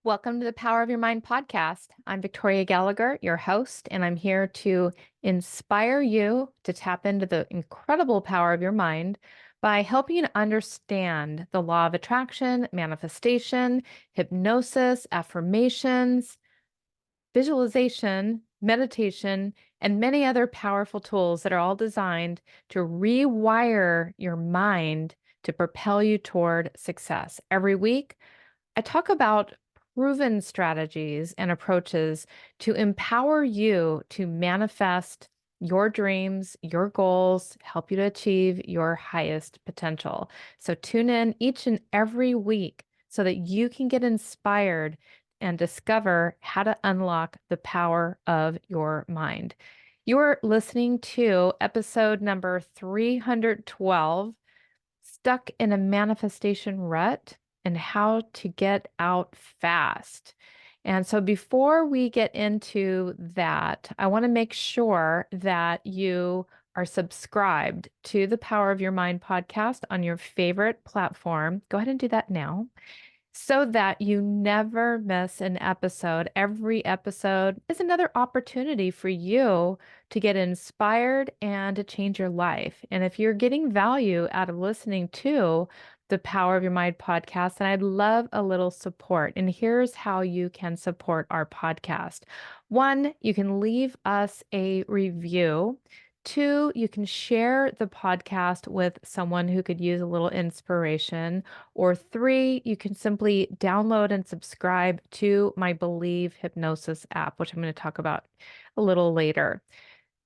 Welcome to the Power of Your Mind podcast. I'm Victoria Gallagher, your host, and I'm here to inspire you to tap into the incredible power of your mind by helping you to understand the law of attraction, manifestation, hypnosis, affirmations, visualization, meditation, and many other powerful tools that are all designed to rewire your mind to propel you toward success. Every week, I talk about proven strategies and approaches to empower you to manifest your dreams, your goals, help you to achieve your highest potential. So tune in each and every week so that you can get inspired and discover how to unlock the power of your mind. You're listening to episode number 312, Stuck in a Manifestation Rut and How to Get Out Fast. And so before we get into that, I want to make sure that you are subscribed to the Power of Your Mind podcast on your favorite platform. Go ahead and do that now so that you never miss an episode. Every episode is another opportunity for you to get inspired and to change your life. And if you're getting value out of listening to the Power of Your Mind podcast, and I'd love a little support. And here's how you can support our podcast. One, you can leave us a review. Two, you can share the podcast with someone who could use a little inspiration. Or three, you can simply download and subscribe to my Believe Hypnosis app, which I'm going to talk about a little later.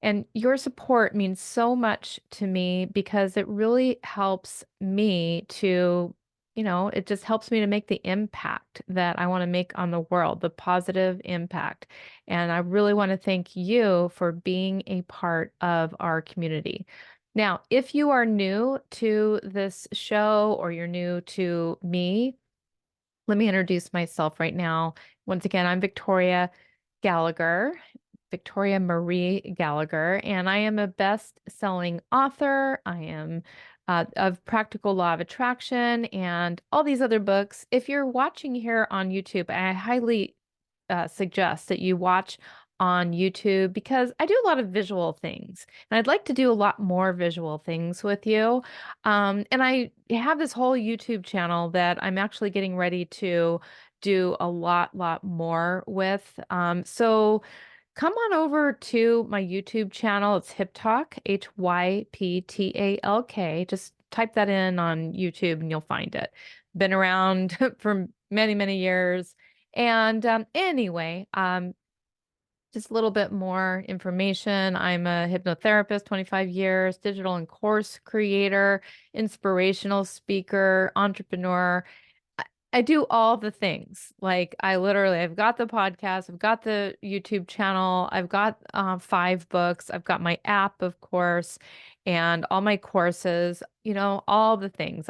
And your support means so much to me because it really helps me to, it just helps me to make the impact that I want to make on the world, the positive impact. And I really want to thank you for being a part of our community. Now, if you are new to this show or you're new to me, let me introduce myself right now. Once again, I'm Victoria Gallagher, Victoria Marie Gallagher, and I am a best-selling author. I am of Practical Law of Attraction and all these other books. If you're watching here on YouTube, I highly suggest that you watch on YouTube because I do a lot of visual things and I'd like to do a lot more visual things with you. And I have this whole YouTube channel that I'm actually getting ready to do a lot more with. So come on over to my YouTube channel. It's Hip Talk, Hyptalk. Just type that in on YouTube and you'll find it. Been around for many years. And anyway, just a little bit more information. I'm a hypnotherapist, 25 years, digital and course creator, inspirational speaker, entrepreneur. I do all the things. Like I've got the podcast, I've got the YouTube channel, I've got 5 books, I've got my app, of course, and all my courses, all the things.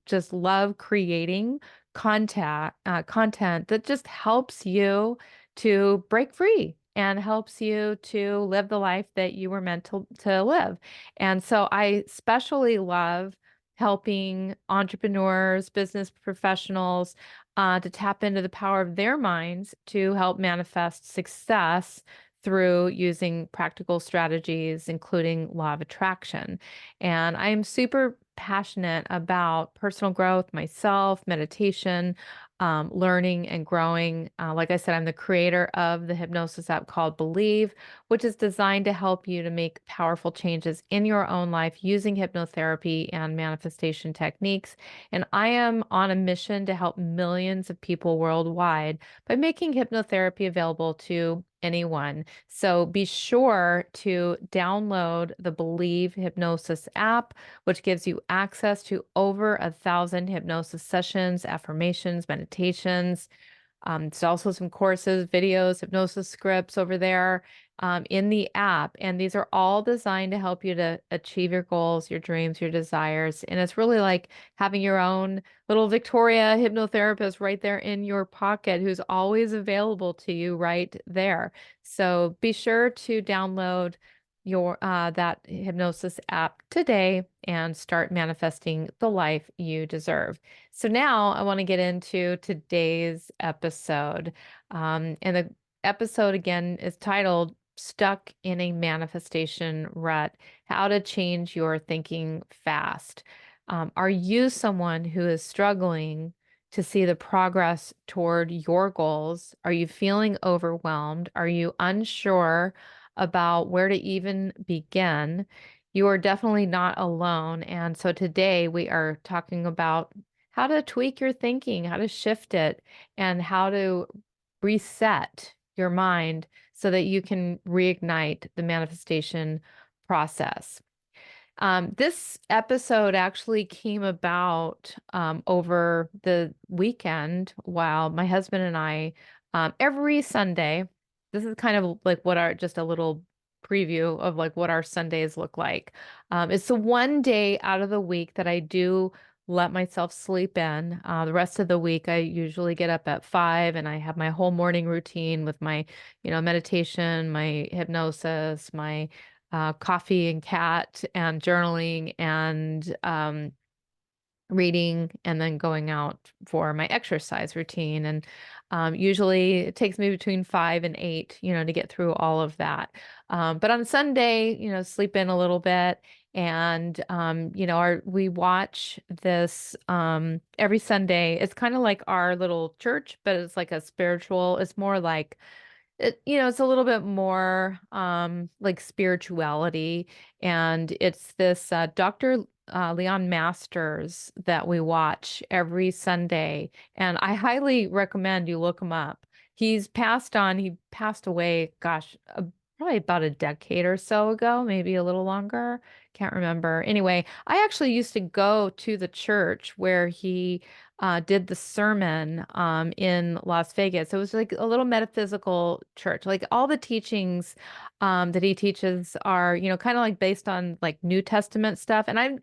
Just love creating content that just helps you to break free and helps you to live the life that you were meant to live. And so I especially love helping entrepreneurs, business professionals to tap into the power of their minds to help manifest success through using practical strategies, including law of attraction. And I am super passionate about personal growth myself, meditation, learning and growing. Like I said, I'm the creator of the hypnosis app called Believe, which is designed to help you to make powerful changes in your own life using hypnotherapy and manifestation techniques. And I am on a mission to help millions of people worldwide by making hypnotherapy available to anyone. So be sure to download the Believe Hypnosis app, which gives you access to over 1,000 hypnosis sessions, affirmations, meditations. There's also some courses, videos, hypnosis scripts over there in the app. And these are all designed to help you to achieve your goals, your dreams, your desires. And it's really like having your own little Victoria hypnotherapist right there in your pocket who's always available to you right there. So be sure to download your that hypnosis app today and start manifesting the life you deserve. So now I want to get into today's episode. And the episode again is titled Stuck in a Manifestation Rut: How to Change Your Thinking Fast. Are you someone who is struggling to see the progress toward your goals? Are you feeling overwhelmed? Are you unsure about where to even begin? You are definitely not alone. And so today we are talking about how to tweak your thinking, how to shift it, and how to reset your mind so that you can reignite the manifestation process. This episode actually came about over the weekend while my husband and I, every Sunday, this is kind of like what our, just a little preview of like what our Sundays look like. It's the one day out of the week that I do let myself sleep in. The rest of the week, I usually get up at 5 and I have my whole morning routine with my, meditation, my hypnosis, my coffee and cat and journaling and reading, and then going out for my exercise routine. And usually it takes me between 5 and 8, to get through all of that. But on Sunday, sleep in a little bit. And we watch this every Sunday. It's kind of like our little church, but it's like a spiritual. It's more like it's a little bit more like spirituality. And it's this Dr. Leon Masters that we watch every Sunday. And I highly recommend you look him up. He passed away, gosh, probably about a decade or so ago, maybe a little longer. Can't remember. Anyway, I actually used to go to the church where he did the sermon in Las Vegas. It was like a little metaphysical church. Like all the teachings that he teaches are, kind of like based on like New Testament stuff. And I'm,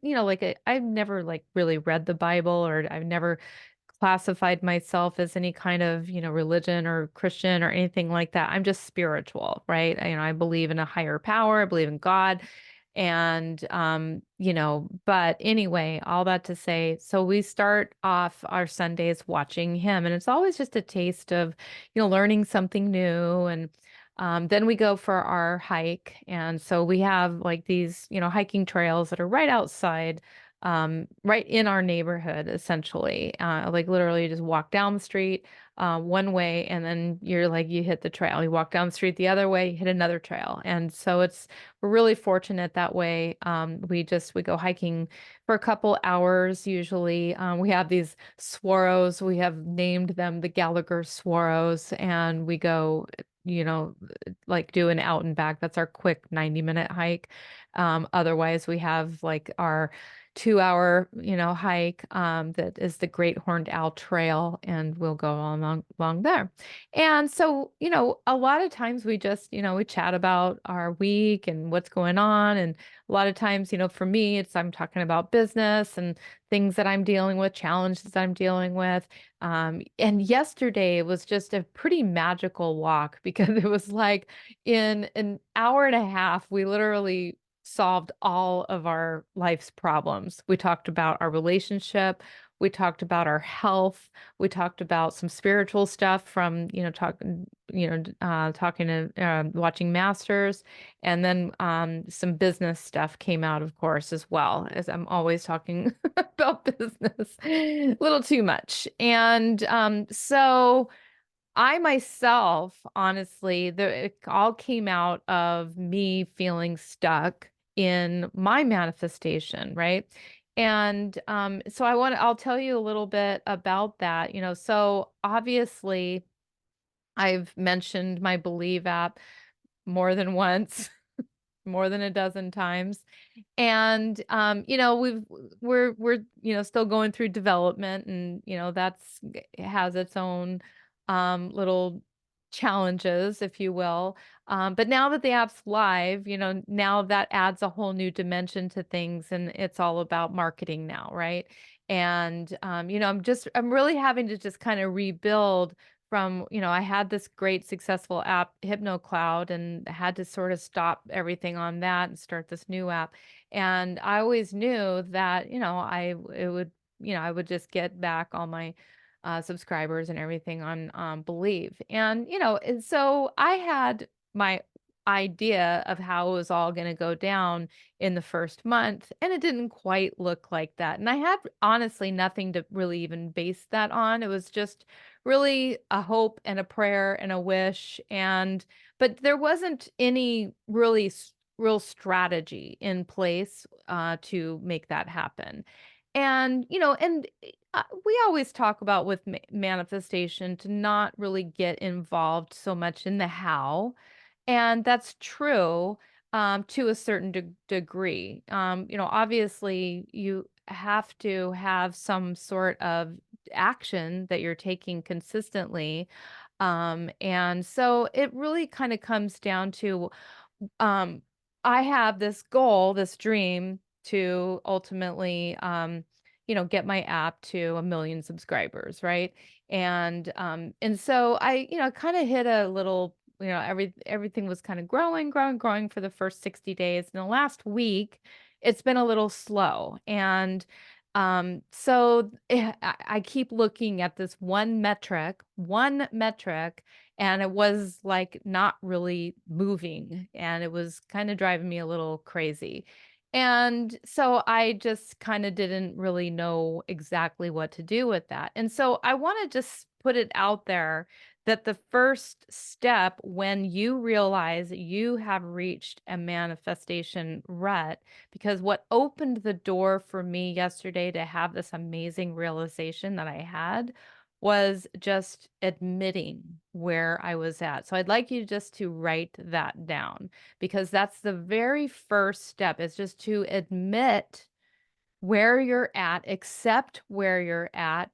I've never like really read the Bible, or I've never classified myself as any kind of, religion or Christian or anything like that. I'm just spiritual, right? I believe in a higher power. I believe in God. And, but anyway, all that to say, so we start off our Sundays watching him, and it's always just a taste of, learning something new. And then we go for our hike. And so we have like these, hiking trails that are right outside, right in our neighborhood, essentially. Like literally just walk down the street one way, and then you hit the trail. You walk down the street the other way, hit another trail. And so we're really fortunate that way. We go hiking for a couple hours usually. We have these swirls. We have named them the Gallagher swirls, and we go, like do an out and back. That's our quick 90-minute hike. Otherwise, we have like our 2 hour, hike that is the Great Horned Owl Trail, and we'll go along there. And so, a lot of times we just, we chat about our week and what's going on. And a lot of times, for me, I'm talking about business and things that I'm dealing with, challenges that I'm dealing with. And yesterday was just a pretty magical walk because it was like in an hour and a half, we literally solved all of our life's problems. We talked about our relationship. We talked about our health. We talked about some spiritual stuff from, talking to, watching Masters. And then some business stuff came out, of course, as well, as I'm always talking about business a little too much. And so I myself, honestly, it all came out of me feeling stuck in my manifestation, right? And so I'll tell you a little bit about that. So obviously I've mentioned my Believe app more than once, more than a dozen times. And we're still going through development, and that's has its own little challenges, if you will. But now that the app's live, now that adds a whole new dimension to things, and it's all about marketing now, right? And I'm really having to just kind of rebuild from, I had this great successful app, HypnoCloud, and had to sort of stop everything on that and start this new app. And I always knew that, I would just get back all my subscribers and everything on Believe. And so I had my idea of how it was all going to go down in the first month, and it didn't quite look like that. And I had honestly nothing to really even base that on. It was just really a hope and a prayer and a wish, but there wasn't any really real strategy in place to make that happen. And we always talk about with manifestation to not really get involved so much in the how, and that's true, to a certain degree. Obviously, you have to have some sort of action that you're taking consistently. And so it really kind of comes down to, um, I have this goal, this dream to ultimately, get my app to 1 million subscribers, right? And so I, kind of hit a little, everything was kind of growing for the first 60 days. In the last week, it's been a little slow. And so I keep looking at this one metric, and it was like not really moving, and it was kind of driving me a little crazy. And so I just kind of didn't really know exactly what to do with that. And so I want to just put it out there that the first step when you realize you have reached a manifestation rut, because what opened the door for me yesterday to have this amazing realization that I had was just admitting where I was at. So I'd like you just to write that down, because that's the very first step, is just to admit where you're at, accept where you're at,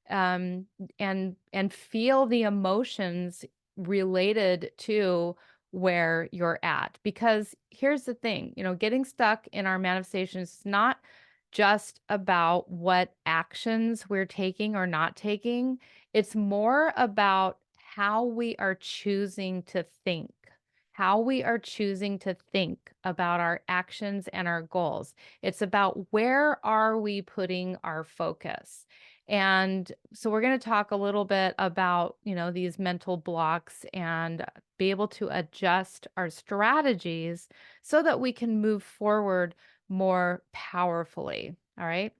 um and feel the emotions related to where you're at. Because here's the thing, getting stuck in our manifestations is not just about what actions we're taking or not taking. It's more about how we are choosing to think, how we are choosing to think about our actions and our goals. It's about where are we putting our focus. And so we're going to talk a little bit about, these mental blocks, and be able to adjust our strategies so that we can move forward more powerfully. All right.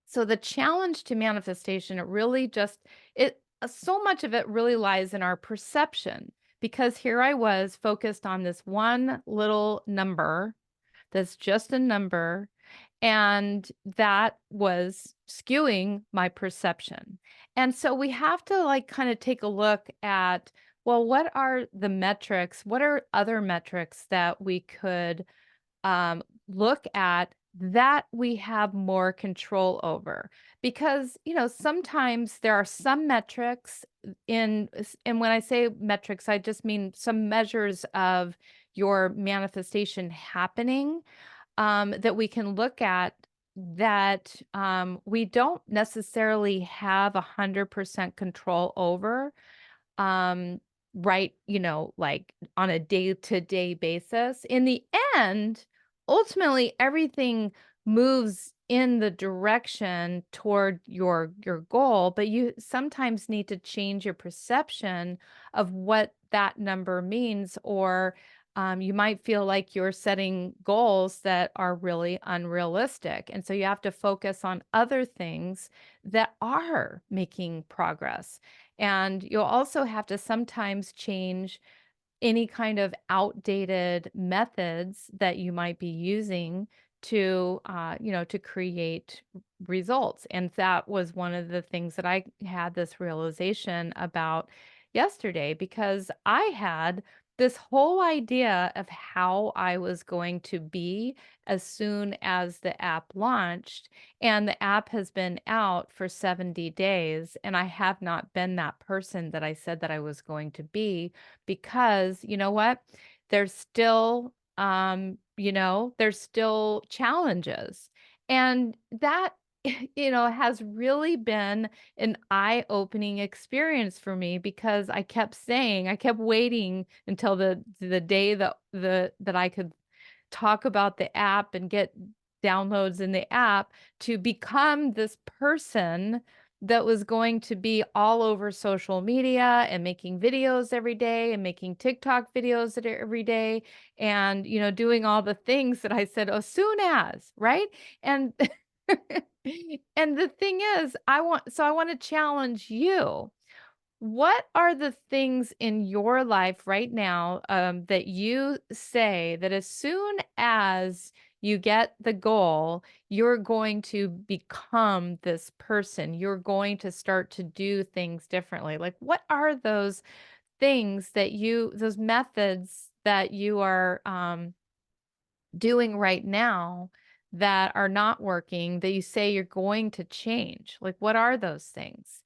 So the challenge to manifestation, so much of it really lies in our perception, because here I was focused on this one little number that's just a number, and that was skewing my perception. And so we have to like kind of take a look at, well, what are the metrics? What are other metrics that we could look at that we have more control over? Because sometimes there are some metrics and when I say metrics, I just mean some measures of your manifestation happening, that we can look at, that we don't necessarily have 100% control over, um, right, like on a day-to-day basis. In the end, ultimately, everything moves in the direction toward your goal, but you sometimes need to change your perception of what that number means, or you might feel like you're setting goals that are really unrealistic. And so you have to focus on other things that are making progress. And you'll also have to sometimes change any kind of outdated methods that you might be using to create results. And that was one of the things that I had this realization about yesterday, because I had this whole idea of how I was going to be as soon as the app launched. And the app has been out for 70 days, and I have not been that person that I said that I was going to be, because you know what? There's still, there's still challenges. And that has really been an eye-opening experience for me because I kept waiting until the day that I could talk about the app and get downloads in the app to become this person that was going to be all over social media and making videos every day and making TikTok videos every day and, doing all the things that I said, as soon as, right? And and the thing is, I want to challenge you. What are the things in your life right now that you say that as soon as you get the goal, you're going to become this person? You're going to start to do things differently. Like, what are those things those methods that you are doing right now that are not working that you say you're going to change? Like, what are those things?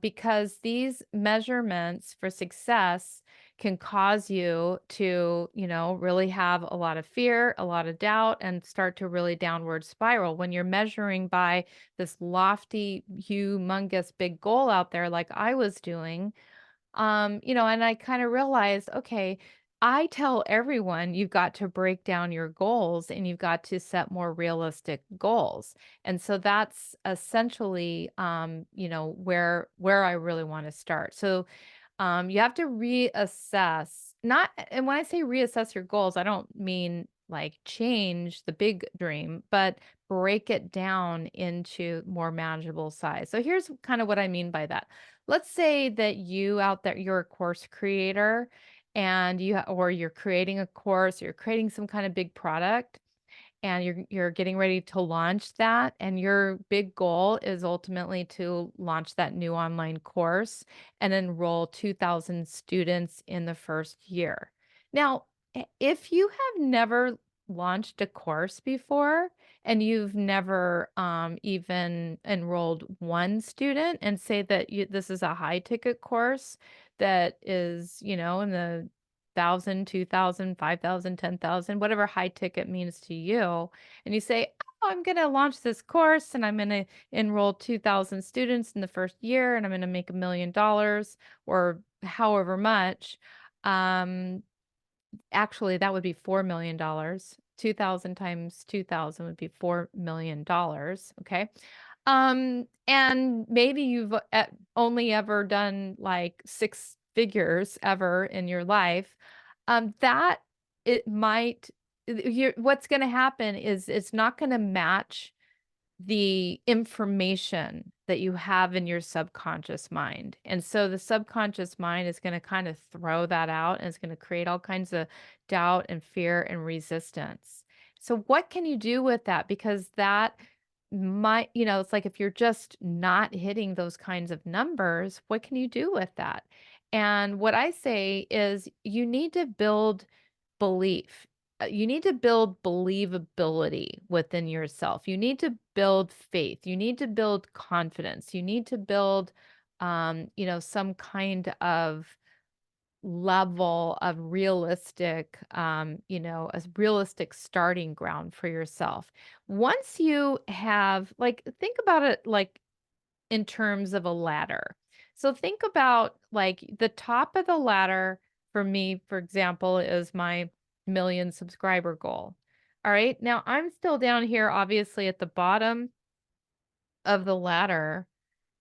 Because these measurements for success can cause you to, really have a lot of fear, a lot of doubt, and start to really downward spiral when you're measuring by this lofty, humongous, big goal out there, like I was doing. And I kind of realized, okay, I tell everyone you've got to break down your goals and you've got to set more realistic goals. And so that's essentially, where I really want to start. So you have to reassess, not, and when I say reassess your goals, I don't mean like change the big dream, but break it down into more manageable size. So here's kind of what I mean by that. Let's say that you out there, you're a course creator and or you're creating a course, you're creating some kind of big product and you're getting ready to launch that, and your big goal is ultimately to launch that new online course and enroll 2,000 students in the first year. Now, if you have never launched a course before and you've never even enrolled one student, and say that this is a high ticket course that is, in the 1,000, 2,000, 5,000, 10,000, whatever high ticket means to you. And you say, oh, I'm going to launch this course and I'm going to enroll 2,000 students in the first year and I'm going to make $1 million or however much. Um, Actually, that would be $4 million. 2,000 times 2,000 would be $4 million. Okay. And maybe you've only ever done like six figures ever in your life. That it might, what's going to happen is it's not going to match the information that you have in your subconscious mind. And so the subconscious mind is going to kind of throw that out and it's going to create all kinds of doubt and fear and resistance. So what can you do with that? Because that might, it's like if you're just not hitting those kinds of numbers, what can you do with that? And what I say is you need to build belief. You need to build believability within yourself. You need to build faith. You need to build confidence. You need to build, some kind of level of realistic, a realistic starting ground for yourself. Once you have, like, think about it like in terms of a ladder. So think about like the top of the ladder for me, for example, is my million subscriber goal. All right. Now I'm still down here, obviously, at the bottom of the ladder.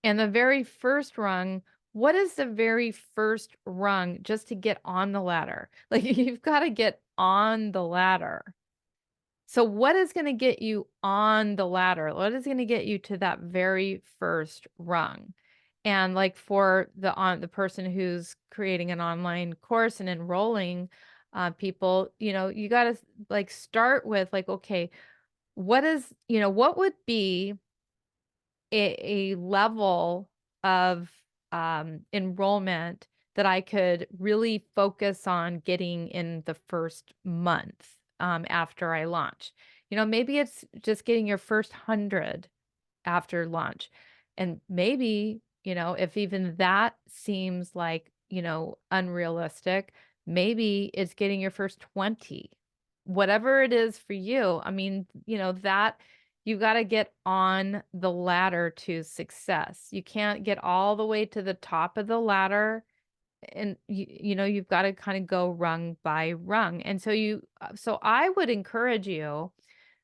And the very first rung, what is the very first rung just to get on the ladder? Like you've got to get on the ladder. So what is going to get you on the ladder? What is going to get you to that very first rung? And like for the person who's creating an online course and enrolling people, you got to like start with like, okay, what would be a level of enrollment that I could really focus on getting in the first month after I launch. Maybe it's just getting your first 100 after launch. And maybe, if even that seems like, unrealistic, maybe it's getting your first 20. Whatever it is for you. I mean, that you got to get on the ladder to success. You can't get all the way to the top of the ladder, and you've got to kind of go rung by rung. And so I would encourage you.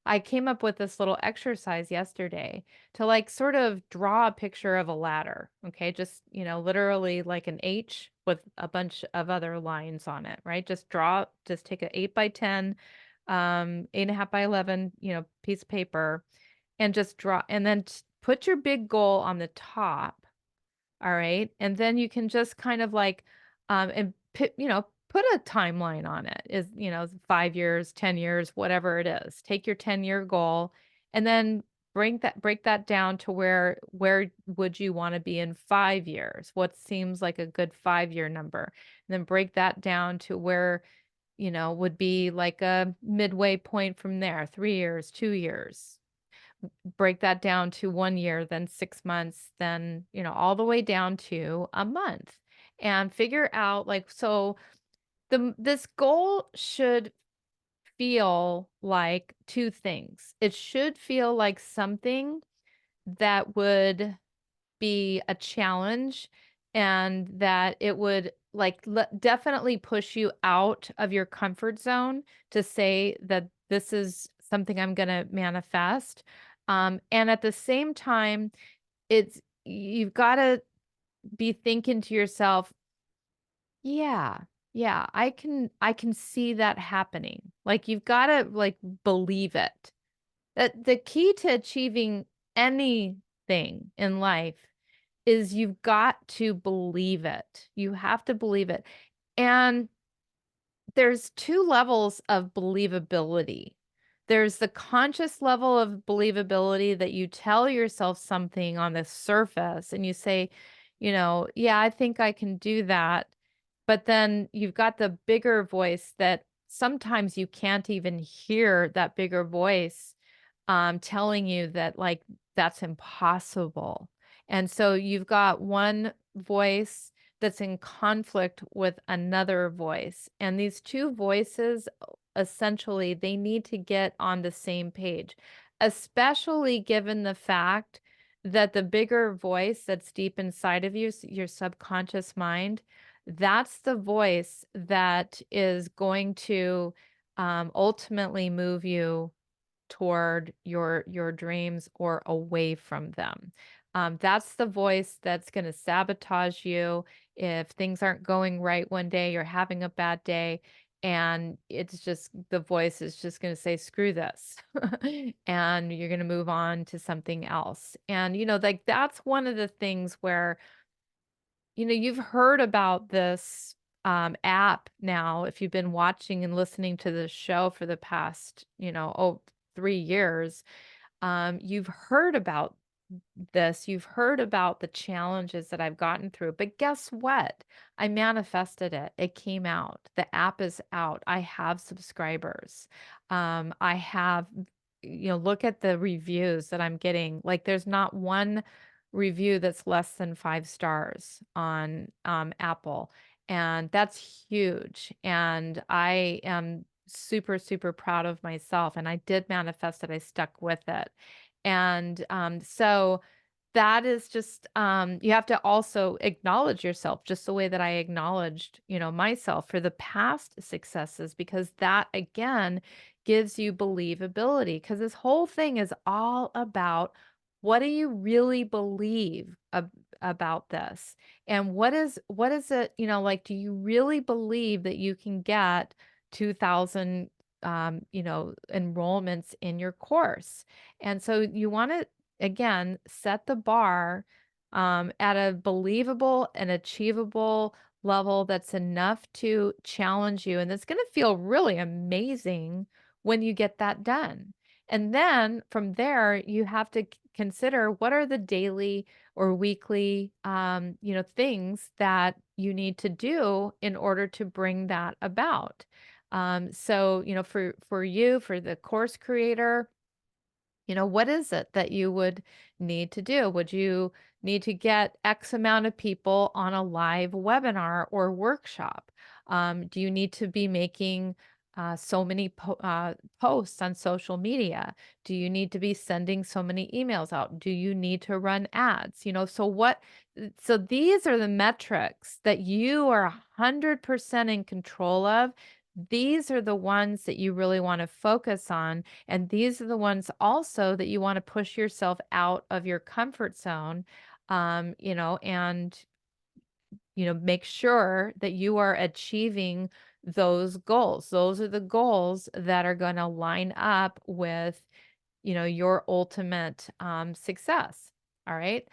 I came up with this little exercise yesterday to like sort of draw a picture of a ladder. Okay. Just, literally like an H with a bunch of other lines on it, right? Just take an 8 by 10, 8.5 by 11, piece of paper, and just draw, and then put your big goal on the top. All right. And then you can just kind of like, and put a timeline on it, 5 years, 10 years, whatever it is. Take your 10-year goal and then break that down to where would you want to be in 5 years? What seems like a good 5-year number? And then break that down to where, would be like a midway point from there, 3 years, 2 years. Break that down to 1 year, then 6 months, then, all the way down to a month, and figure out like, so this goal should feel like two things. It should feel like something that would be a challenge, and that it would like definitely push you out of your comfort zone to say that this is something I'm going to manifest. And at the same time, you've got to be thinking to yourself, yeah, yeah, I can see that happening. Like you've got to like believe it. That the key to achieving anything in life is you've got to believe it. You have to believe it. And there's two levels of believability. There's the conscious level of believability that you tell yourself something on the surface and you say, yeah, I think I can do that. But then you've got the bigger voice that sometimes you can't even hear that bigger voice telling you that like that's impossible. And so you've got one voice that's in conflict with another voice. And these two voices, essentially, they need to get on the same page, especially given the fact that the bigger voice that's deep inside of you, your subconscious mind, that's the voice that is going to ultimately move you toward your dreams or away from them. That's the voice that's going to sabotage you if things aren't going right one day, you're having a bad day, and it's just the voice is just going to say, screw this. And you're going to move on to something else. And, like that's one of the things where, you've heard about this app now, if you've been watching and listening to the show for the past, 3 years, you've heard about this. You've heard about the challenges that I've gotten through. But guess what? I manifested it. It came out. The app is out. I have subscribers. I have, look at the reviews that I'm getting. Like there's not one review that's less than 5 stars on Apple. And that's huge. And I am super, super proud of myself. And I did manifest it. I stuck with it. And so that is just, you have to also acknowledge yourself just the way that I acknowledged, myself for the past successes, because that again gives you believability. Because this whole thing is all about, what do you really believe about this? And what is it, like, do you really believe that you can get 2,000 enrollments in your course? And so you want to, again, set the bar at a believable and achievable level that's enough to challenge you. And it's going to feel really amazing when you get that done. And then from there, you have to consider, what are the daily or weekly, things that you need to do in order to bring that about. So, for you, for the course creator, what is it that you would need to do? Would you need to get X amount of people on a live webinar or workshop? Do you need to be making so many posts on social media? Do you need to be sending so many emails out? Do you need to run ads? So these are the metrics that you are 100% in control of. These are the ones that you really want to focus on. And these are the ones also that you want to push yourself out of your comfort zone, and make sure that you are achieving those goals. Those are the goals that are going to line up with, your ultimate success. All right.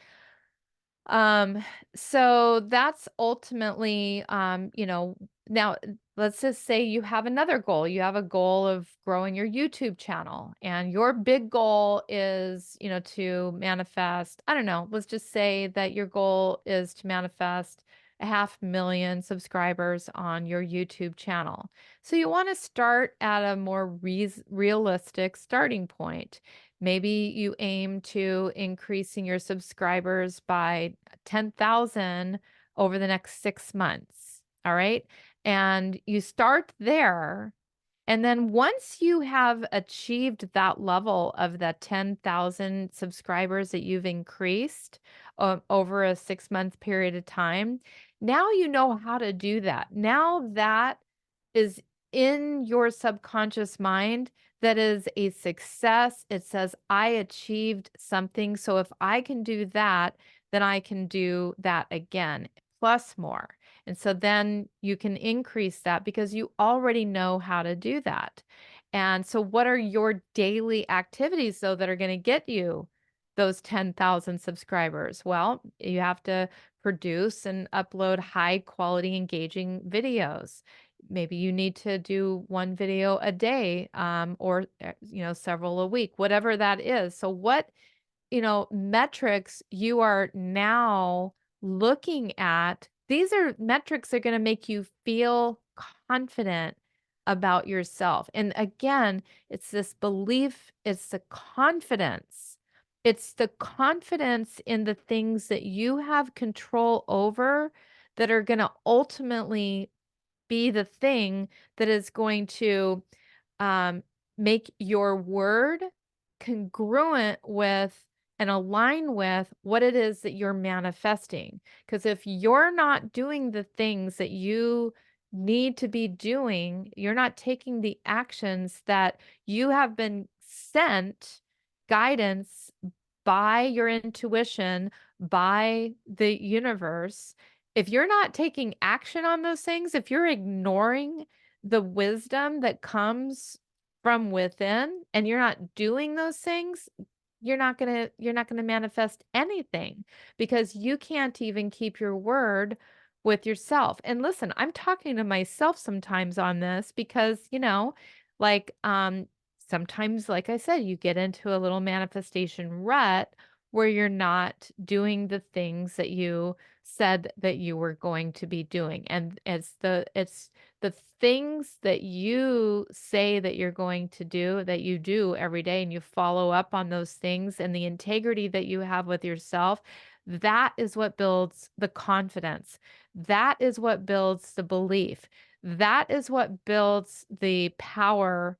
So that's ultimately, now let's just say you have another goal. You have a goal of growing your YouTube channel, and your big goal is, to manifest, I don't know, let's just say that your goal is to manifest 500,000 subscribers on your YouTube channel. So you want to start at a more realistic starting point. Maybe you aim to increasing your subscribers by 10,000 over the next 6 months. All right. And you start there. And then once you have achieved that level of that 10,000 subscribers that you've increased over a 6-month period of time, now you know how to do that. Now that is in your subconscious mind, that is a success. It says, I achieved something. So if I can do that, then I can do that again, plus more. And so then you can increase that because you already know how to do that. And so, what are your daily activities, though, that are going to get you those 10,000 subscribers? Well, you have to produce and upload high quality, engaging videos. Maybe you need to do one video a day, or several a week, whatever that is. So what metrics you are now looking at, these are metrics that are going to make you feel confident about yourself. And again, it's this belief, it's the confidence. It's the confidence in the things that you have control over that are going to ultimately be the thing that is going to um, make your word congruent with and align with what it is that you're manifesting. Because if you're not doing the things that you need to be doing, you're not taking the actions that you have been sent guidance by your intuition, by the universe. If you're not taking action on those things, if you're ignoring the wisdom that comes from within and you're not doing those things, you're not going to manifest anything because you can't even keep your word with yourself. And listen, I'm talking to myself sometimes on this because, like sometimes, like I said, you get into a little manifestation rut where you're not doing the things that you said that you were going to be doing. And it's the things that you say that you're going to do, that you do every day, and you follow up on those things, and the integrity that you have with yourself, that is what builds the confidence. That is what builds the belief. That is what builds the power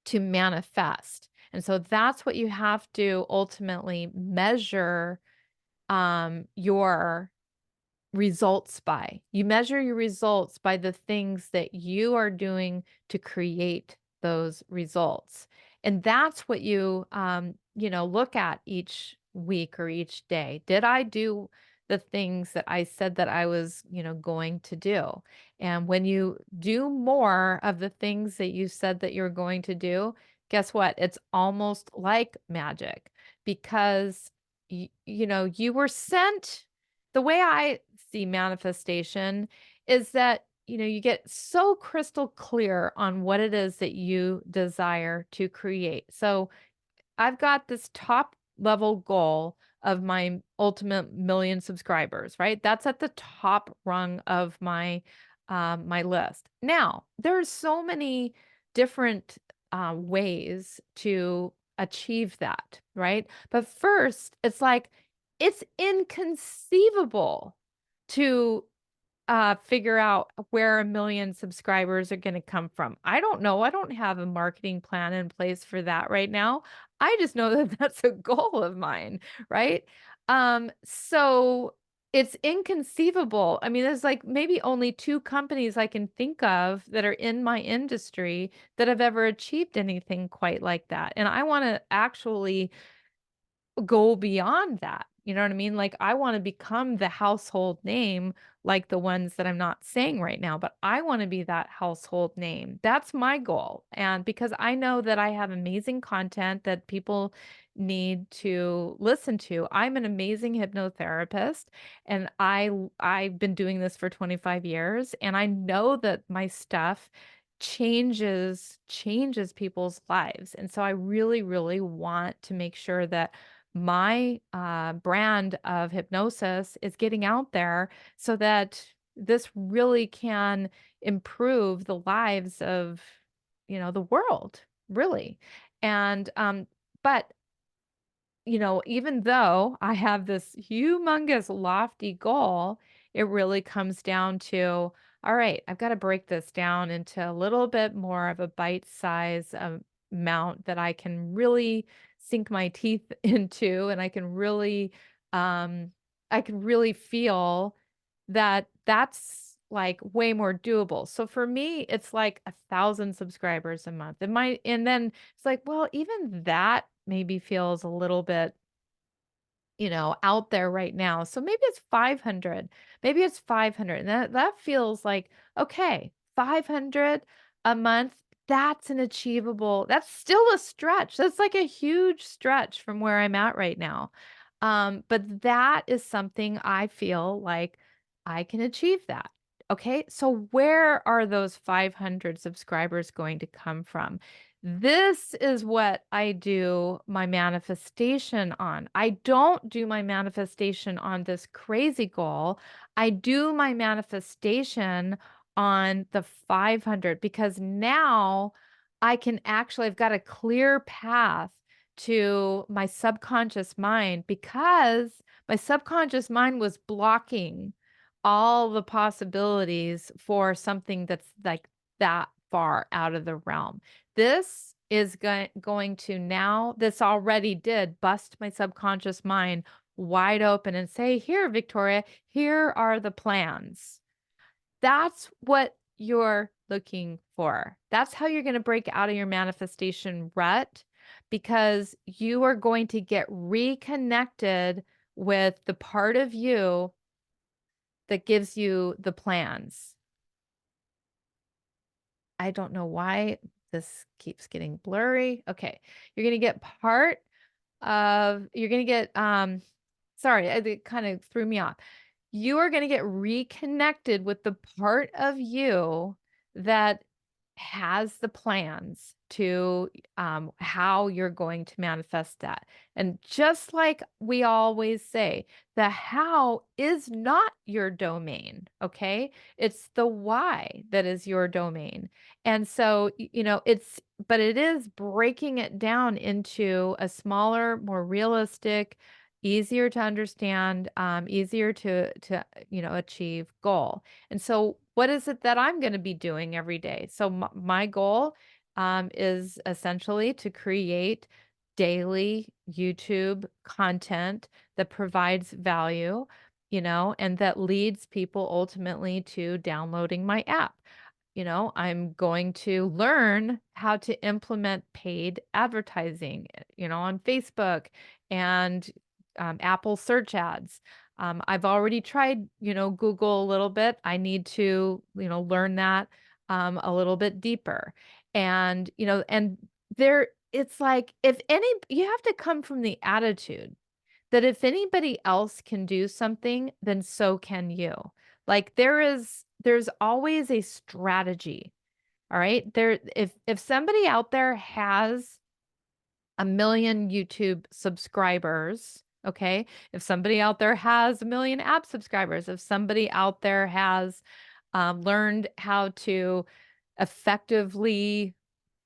to manifest. And so that's what you have to ultimately measure your results by. You measure your results by the things that you are doing to create those results. And that's what you look at each week or each day. Did I do the things that I said that I was, going to do? And when you do more of the things that you said that you're going to do, guess what? It's almost like magic because you were sent. The way I see manifestation is that you get so crystal clear on what it is that you desire to create. So I've got this top level goal of my ultimate million subscribers, right? That's at the top rung of my list. Now, there's so many different ways to achieve that, right? But first, it's like it's inconceivable to figure out where 1 million subscribers are going to come from. I don't know. I don't have a marketing plan in place for that right now. I just know that that's a goal of mine, right? So it's inconceivable. I mean, there's like maybe only 2 companies I can think of that are in my industry that have ever achieved anything quite like that. And I want to actually go beyond that. You know what I mean? Like, I want to become the household name like the ones that I'm not saying right now, but I want to be that household name. That's my goal. And because I know that I have amazing content that people need to listen to. I'm an amazing hypnotherapist and I've been doing this for 25 years and I know that my stuff changes people's lives. And so I really want to make sure that my brand of hypnosis is getting out there so that this really can improve the lives of, the world, really. And but even though I have this humongous lofty goal, it really comes down to, all right, I've got to break this down into a little bit more of a bite size amount that I can really sink my teeth into, and um, I can really feel that that's like way more doable. So for me, it's like 1,000 subscribers a month. And then it's like, well, even that maybe feels a little bit, out there right now. So maybe it's 500. Maybe it's 500. And that feels like, okay, 500 a month. That's an achievable. That's still a stretch. That's like a huge stretch from where I'm at right now. But that is something I feel like I can achieve that. Okay. So where are those 500 subscribers going to come from? This is what I do my manifestation on. I don't do my manifestation on this crazy goal. I do my manifestation on the 500 because now I've got a clear path to my subconscious mind because my subconscious mind was blocking all the possibilities for something that's like that far out of the realm. This is going to now, this already did bust my subconscious mind wide open and say, here, Victoria, here are the plans. That's what you're looking for. That's how you're going to break out of your manifestation rut because you are going to get reconnected with the part of you that gives you the plans. I don't know why this keeps getting blurry. Okay. You're going to get you're going to get, sorry, it kind of threw me off. You are going to get reconnected with the part of you that has the plans to how you're going to manifest that. And just like we always say, the how is not your domain, okay? It's the why that is your domain. And so, but it is breaking it down into a smaller, more realistic, easier to understand, easier to achieve goal. And so what is it that I'm going to be doing every day? So my goal is essentially to create daily YouTube content that provides value, and that leads people ultimately to downloading my app. I'm going to learn how to implement paid advertising, on Facebook and Apple search ads. I've already tried, Google a little bit. I need to, learn that a little bit deeper. And, it's like you have to come from the attitude that if anybody else can do something, then so can you. Like there's always a strategy. All right. If somebody out there has 1 million YouTube subscribers, okay? If somebody out there has 1 million app subscribers, if somebody out there has learned how to effectively,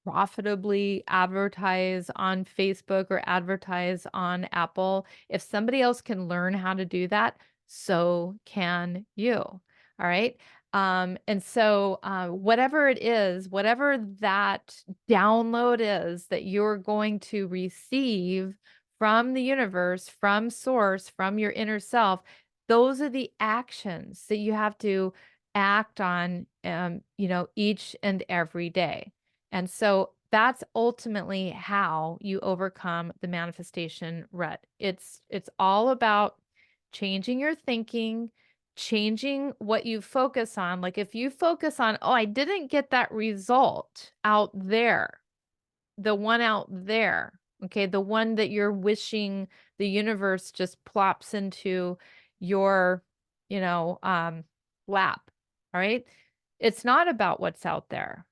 profitably advertise on Facebook or advertise on Apple, if somebody else can learn how to do that, so can you. All right. And so, whatever it is, whatever that download is that you're going to receive from the universe, from source, from your inner self, those are the actions that you have to act on, each and every day. And so that's ultimately how you overcome the manifestation rut. It's all about changing your thinking, changing what you focus on. Like if you focus on, oh, I didn't get that result out there, the one out there, okay, the one that you're wishing the universe just plops into your, you know, um, lap. All right. It's not about what's out there.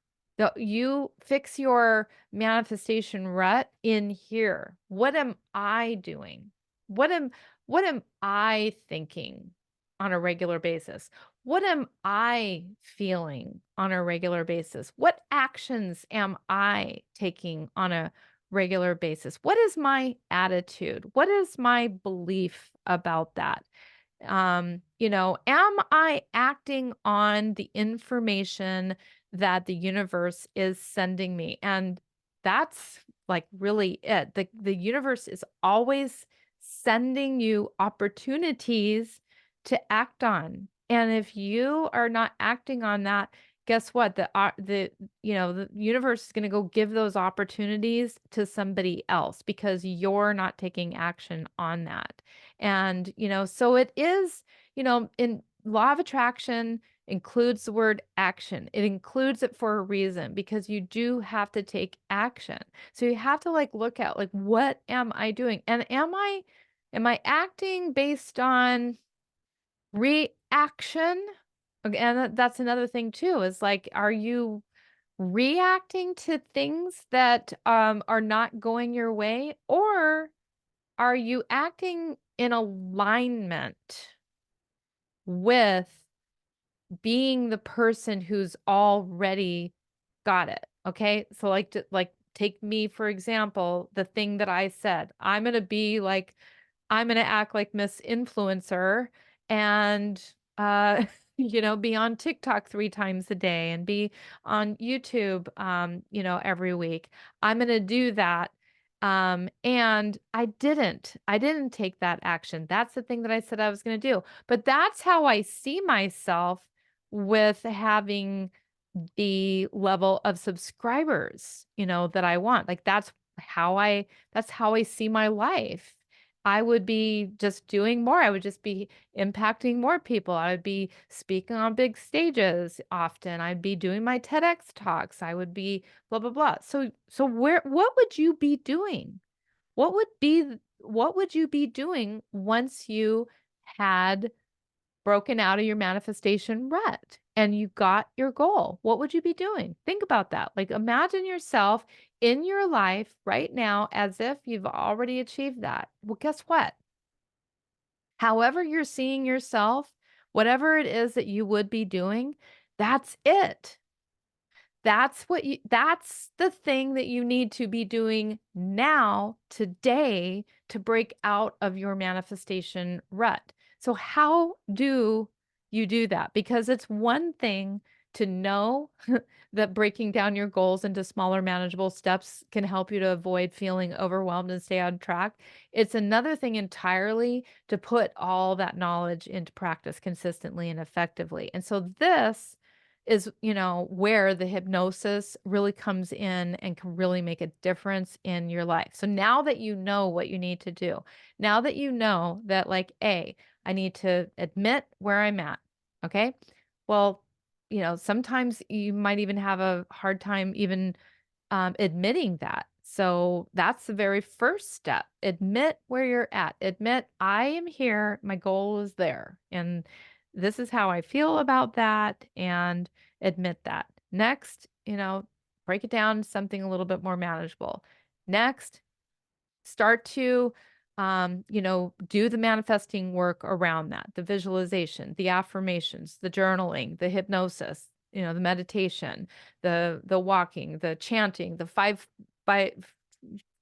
You fix your manifestation rut in here. What am I doing? What am what am I thinking on a regular basis? What am I feeling on a regular basis? What actions am I taking on a regular basis? What is my attitude? What is my belief about that? Am I acting on the information that the universe is sending me? And that's like really it. The universe is always sending you opportunities to act on. And if you are not acting on that, guess what? The universe is going to go give those opportunities to somebody else because you're not taking action on that. And, so it is, in law of attraction includes the word action. It includes it for a reason because you do have to take action. So you have to like look at like what am I doing? And am I acting based on reaction? Okay, and that's another thing too, is like, are you reacting to things that are not going your way, or are you acting in alignment with being the person who's already got it? Okay. So like take me for example, the thing that I said, I'm gonna act like Miss Influencer and be on TikTok 3 times a day and be on YouTube every week. I'm gonna do that. And I didn't take that action. That's the thing that I said I was gonna do. But that's how I see myself with having the level of subscribers, that I want. Like that's how I see my life. I would be just doing more. I would just be impacting more people. I would be speaking on big stages often. I'd be doing my TEDx talks. I would be blah blah blah. So what would you be doing? What would you be doing once you had broken out of your manifestation rut and you got your goal? What would you be doing? Think about that. Like imagine yourself in your life right now as if you've already achieved that. Well, guess what? However you're seeing yourself, whatever it is that you would be doing, that's it. That's the thing that you need to be doing now, today, to break out of your manifestation rut. So how do you do that? Because it's one thing to know that breaking down your goals into smaller manageable steps can help you to avoid feeling overwhelmed and stay on track. It's another thing entirely to put all that knowledge into practice consistently and effectively. And so this is, where the hypnosis really comes in and can really make a difference in your life. So now that you know what you need to do, now that you know that like, I need to admit where I'm at. Okay. Well, sometimes you might even have a hard time even admitting that. So that's the very first step. Admit where you're at. Admit I am here. My goal is there. And this is how I feel about that. And admit that. Next, break it down to something a little bit more manageable. Next, start to do the manifesting work around that, the visualization, the affirmations, the journaling, the hypnosis, the meditation, the walking, the chanting, the 5 by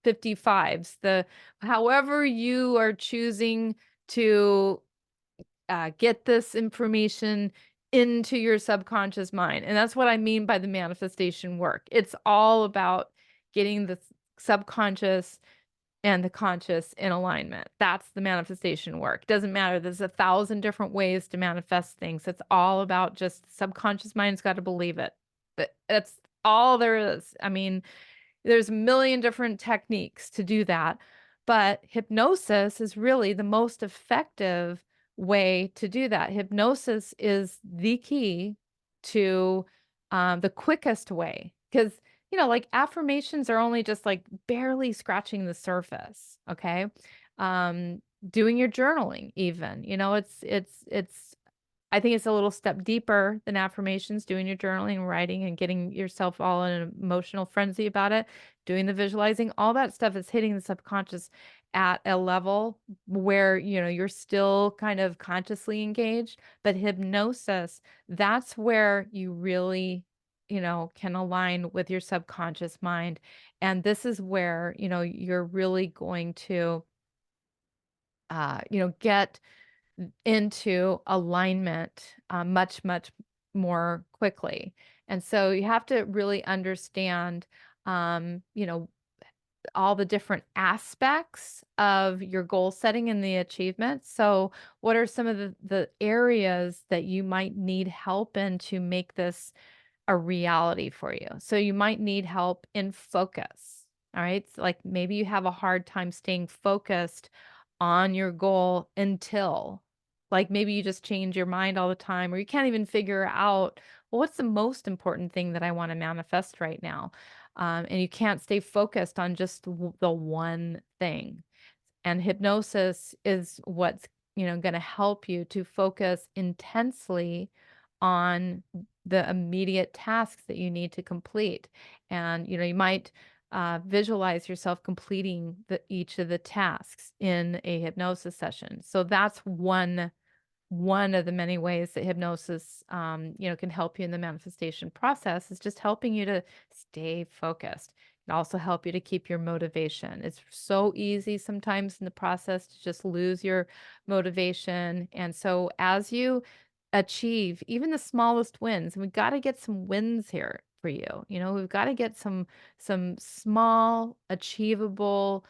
55s, the however you are choosing to get this information into your subconscious mind. And that's what I mean by the manifestation work. It's all about getting the subconscious and the conscious in alignment. That's the manifestation work. Doesn't matter. There's 1,000 different ways to manifest things. It's all about just subconscious mind's got to believe it. That's all there is. I mean, there's a million different techniques to do that, but hypnosis is really the most effective way to do that. Hypnosis is the key to the quickest way because like affirmations are only just like barely scratching the surface. Okay. Um, Doing your journaling, even, it's I think it's a little step deeper than affirmations, doing your journaling and writing and getting yourself all in an emotional frenzy about it, doing the visualizing, all that stuff is hitting the subconscious at a level where, you're still kind of consciously engaged, but hypnosis, that's where you really, can align with your subconscious mind. And this is where, you're really going to, get into alignment much, much more quickly. And so you have to really understand, um, you know, all the different aspects of your goal setting and the achievement. So, what are some of the areas that you might need help in to make this a reality for you? So, you might need help in focus. All right. So like maybe you have a hard time staying focused on your goal until, like, maybe you just change your mind all the time, or you can't even figure out, well, what's the most important thing that I want to manifest right now? And you can't stay focused on just the one thing. And hypnosis is what's, going to help you to focus intensely on the immediate tasks that you need to complete. And, you might visualize yourself completing each of the tasks in a hypnosis session. So that's one of the many ways that hypnosis, can help you in the manifestation process, is just helping you to stay focused. It also help you to keep your motivation. It's so easy sometimes in the process to just lose your motivation. And so as you achieve even the smallest wins, and we've got to get some wins here for you. We've got to get some small, achievable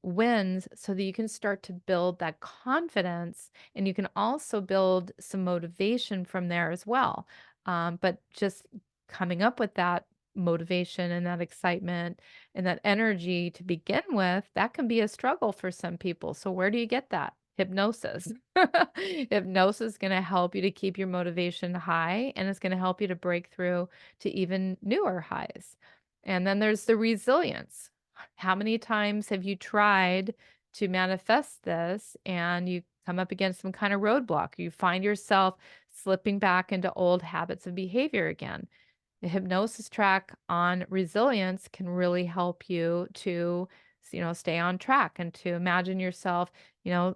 wins so that you can start to build that confidence, and you can also build some motivation from there as well. But just coming up with that motivation and that excitement and that energy to begin with, that can be a struggle for some people. So where do you get that? Hypnosis. Hypnosis is going to help you to keep your motivation high, and it's going to help you to break through to even newer highs. And then there's the resilience. How many times have you tried to manifest this and you come up against some kind of roadblock? You find yourself slipping back into old habits of behavior again. The hypnosis track on resilience can really help you to, stay on track and to imagine yourself,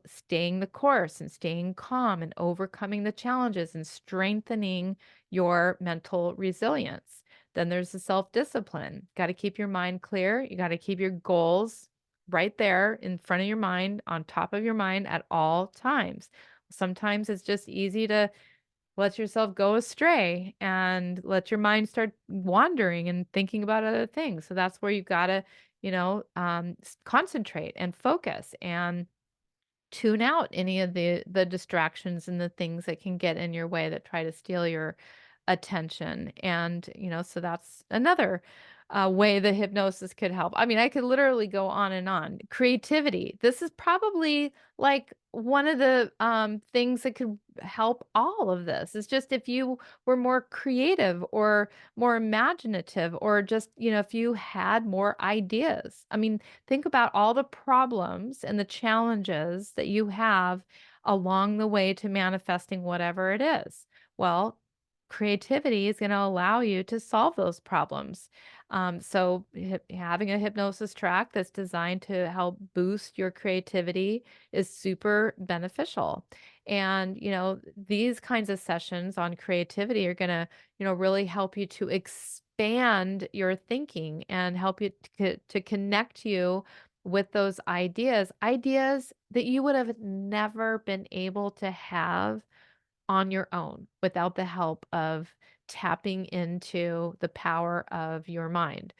staying the course and staying calm and overcoming the challenges and strengthening your mental resilience. Then there's the self-discipline. Got to keep your mind clear. You got to keep your goals right there in front of your mind, on top of your mind at all times. Sometimes it's just easy to let yourself go astray and let your mind start wandering and thinking about other things. So that's where you've got to, concentrate and focus and tune out any of the distractions and the things that can get in your way that try to steal your attention. And, so that's another way the hypnosis could help. I mean, I could literally go on and on. Creativity. This is probably like one of the things that could help all of this. Is just if you were more creative or more imaginative, or just, if you had more ideas. I mean, think about all the problems and the challenges that you have along the way to manifesting whatever it is. Well, creativity is going to allow you to solve those problems. So, having a hypnosis track that's designed to help boost your creativity is super beneficial. And, these kinds of sessions on creativity are going to, really help you to expand your thinking and help you to connect you with those ideas that you would have never been able to have on your own without the help of tapping into the power of your mind.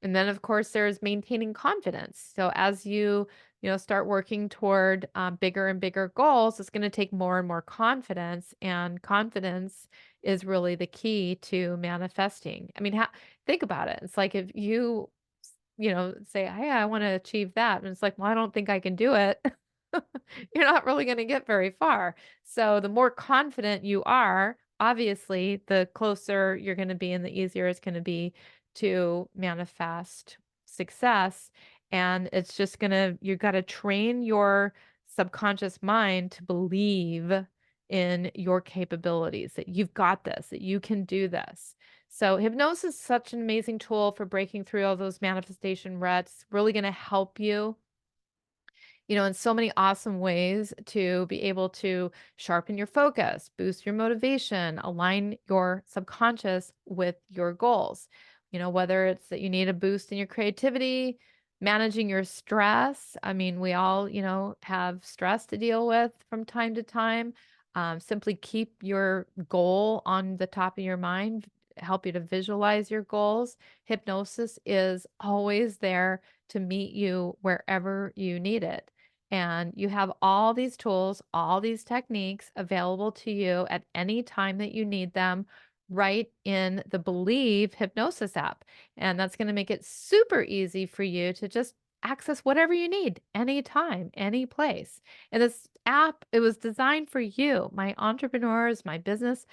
And then, of course, there's maintaining confidence. So as you start working toward bigger and bigger goals, it's going to take more and more confidence. And confidence is really the key to manifesting. I mean, think about it. It's like if you say, "Hey, I want to achieve that," and it's like, "Well, I don't think I can do it." You're not really going to get very far. So the more confident you are, obviously, the closer you're going to be and the easier it's going to be to manifest success. And it's just going to, you got to train your subconscious mind to believe in your capabilities, that you've got this, that you can do this. So hypnosis is such an amazing tool for breaking through all those manifestation ruts, really going to help you in so many awesome ways to be able to sharpen your focus, boost your motivation, align your subconscious with your goals. Whether it's that you need a boost in your creativity, managing your stress. I mean, we all, have stress to deal with from time to time. Simply keep your goal on the top of your mind, help you to visualize your goals. Hypnosis is always there to meet you wherever you need it. And you have all these tools, all these techniques available to you at any time that you need them right in the Believe Hypnosis app. And that's going to make it super easy for you to just access whatever you need anytime, any place. And this app, it was designed for you, my entrepreneurs, my business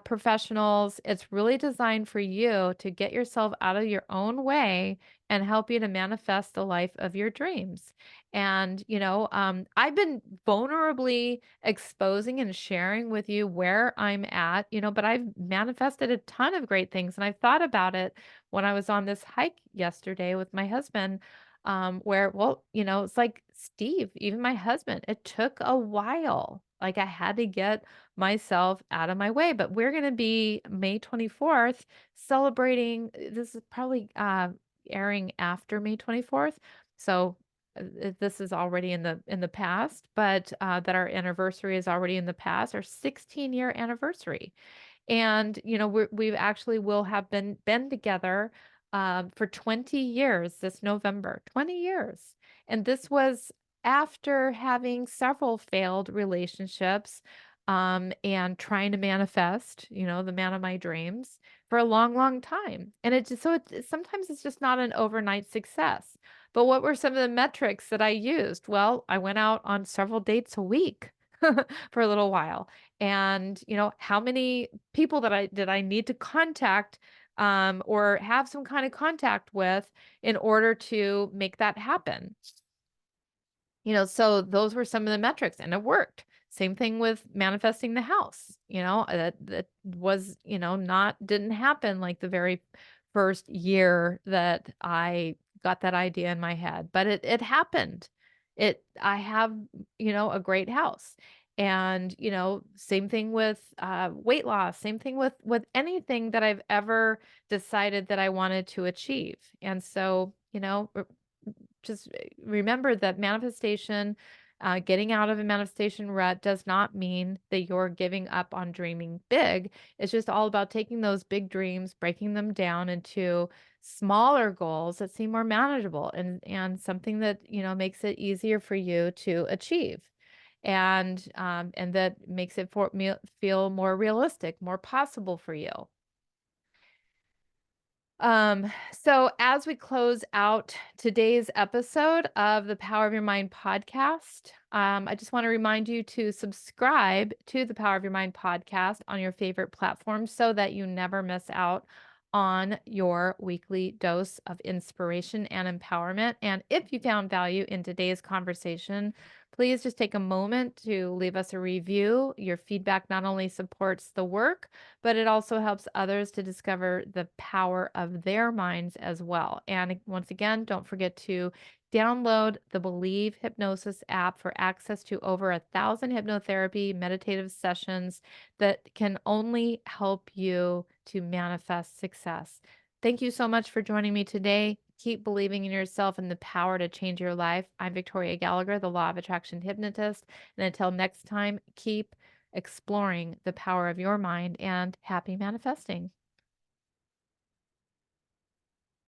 professionals. It's really designed for you to get yourself out of your own way and help you to manifest the life of your dreams. And, I've been vulnerably exposing and sharing with you where I'm at, but I've manifested a ton of great things. And I've thought about it when I was on this hike yesterday with my husband. Where, well, it's like Steve, even my husband, it took a while. Like I had to get myself out of my way. But we're going to be May 24th celebrating. This is probably airing after May 24th. So this is already in the past, but that our anniversary is already in the past, our 16-year anniversary. And, we've actually will have been together for 20 years this November, 20 years. And this was after having several failed relationships and trying to manifest, the man of my dreams for a long, long time. And sometimes it's just not an overnight success. But what were some of the metrics that I used? Well, I went out on several dates a week for a little while. And, how many people did I need to contact or have some kind of contact with in order to make that happen? So those were some of the metrics and it worked. Same thing with manifesting the house, that was, didn't happen like the very first year that I got that idea in my head, but it happened. I have, a great house. And, same thing with weight loss, same thing with anything that I've ever decided that I wanted to achieve. And so, just remember that manifestation, getting out of a manifestation rut does not mean that you're giving up on dreaming big. It's just all about taking those big dreams, breaking them down into smaller goals that seem more manageable and something that, makes it easier for you to achieve. And that makes it feel more realistic, more possible for you. So as we close out today's episode of the Power of Your Mind podcast, I just want to remind you to subscribe to the Power of Your Mind podcast on your favorite platform so that you never miss out on your weekly dose of inspiration and empowerment. And if you found value in today's conversation, please just take a moment to leave us a review. Your feedback not only supports the work, but it also helps others to discover the power of their minds as well. And once again, don't forget to download the Believe Hypnosis app for access to over 1,000 hypnotherapy meditative sessions that can only help you to manifest success. Thank you so much for joining me today. Keep believing in yourself and the power to change your life. I'm Victoria Gallagher, the Law of Attraction Hypnotist. And until next time, keep exploring the power of your mind, and happy manifesting.